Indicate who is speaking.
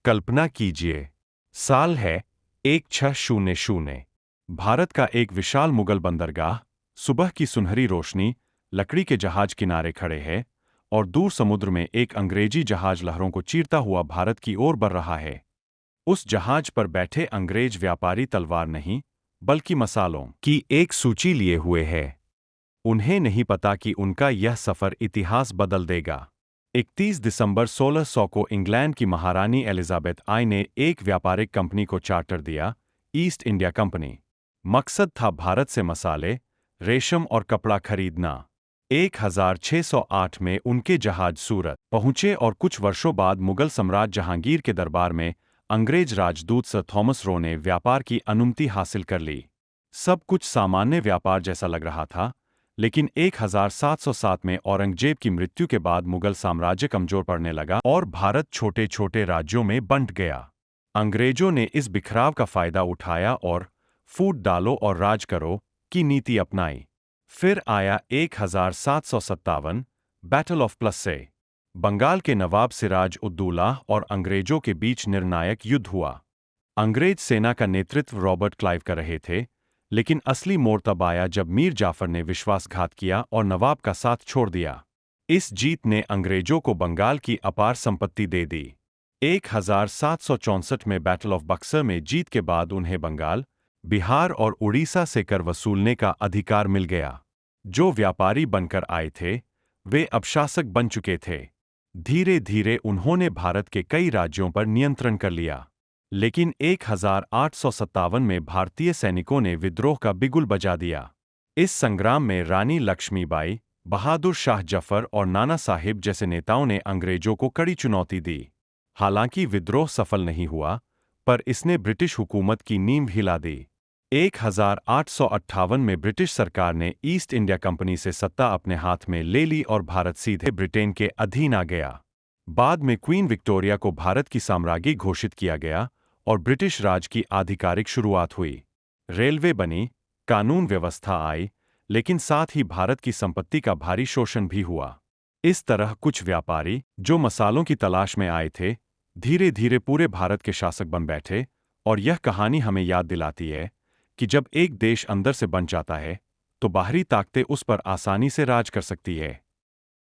Speaker 1: कल्पना कीजिए, साल है 1600। भारत का एक विशाल मुगल बंदरगाह, सुबह की सुनहरी रोशनी, लकड़ी के जहाज किनारे खड़े हैं, और दूर समुद्र में एक अंग्रेजी जहाज लहरों को चीरता हुआ भारत की ओर बढ़ रहा है। उस जहाज पर बैठे अंग्रेज व्यापारी तलवार नहीं, बल्कि मसालों की एक सूची लिए हुए हैं। उन्हें नहीं पता कि उनका यह सफर इतिहास बदल देगा। 31 दिसंबर 1600 को इंग्लैंड की महारानी एलिजाबेथ आई ने एक व्यापारिक कंपनी को चार्टर दिया, ईस्ट इंडिया कंपनी। मकसद था भारत से मसाले, रेशम और कपड़ा खरीदना। 1608 में उनके जहाज सूरत पहुंचे और कुछ वर्षों बाद मुगल सम्राट जहांगीर के दरबार में अंग्रेज राजदूत सर थॉमस रो ने व्यापार की अनुमति हासिल कर ली। सब कुछ सामान्य व्यापार जैसा लग रहा था, लेकिन 1707 में औरंगजेब की मृत्यु के बाद मुगल साम्राज्य कमजोर पड़ने लगा और भारत छोटे छोटे राज्यों में बंट गया। अंग्रेजों ने इस बिखराव का फायदा उठाया और फूट डालो और राज करो की नीति अपनाई। फिर आया 1757, बैटल ऑफ प्लसे। बंगाल के नवाब सिराज उद्दौला और अंग्रेजों के बीच निर्णायक युद्ध हुआ। अंग्रेज सेना का नेतृत्व रॉबर्ट क्लाइव कर रहे थे, लेकिन असली मोड़ तब आया जब मीर जाफर ने विश्वासघात किया और नवाब का साथ छोड़ दिया। इस जीत ने अंग्रेजों को बंगाल की अपार संपत्ति दे दी। 1764 में बैटल ऑफ बक्सर में जीत के बाद उन्हें बंगाल, बिहार और उड़ीसा से कर वसूलने का अधिकार मिल गया। जो व्यापारी बनकर आए थे, वे अब शासक बन चुके थे। धीरे धीरे उन्होंने भारत के कई राज्यों पर नियंत्रण कर लिया। लेकिन 1857 में भारतीय सैनिकों ने विद्रोह का बिगुल बजा दिया। इस संग्राम में रानी लक्ष्मीबाई, बहादुर शाह जफर और नाना साहिब जैसे नेताओं ने अंग्रेजों को कड़ी चुनौती दी। हालांकि विद्रोह सफल नहीं हुआ, पर इसने ब्रिटिश हुकूमत की नींव हिला दी। 1858 में ब्रिटिश सरकार ने ईस्ट इंडिया कंपनी से सत्ता अपने हाथ में ले ली और भारत सीधे ब्रिटेन के अधीन आ गया। बाद में क्वीन विक्टोरिया को भारत की साम्राज्ञी घोषित किया गया और ब्रिटिश राज की आधिकारिक शुरुआत हुई। रेलवे बनी, कानून व्यवस्था आई, लेकिन साथ ही भारत की संपत्ति का भारी शोषण भी हुआ। इस तरह कुछ व्यापारी, जो मसालों की तलाश में आए थे, धीरे धीरे पूरे भारत के शासक बन बैठे। और यह कहानी हमें याद दिलाती है कि जब एक देश अंदर से बन जाता है, तो बाहरी ताकतें उस पर आसानी से राज कर सकती है।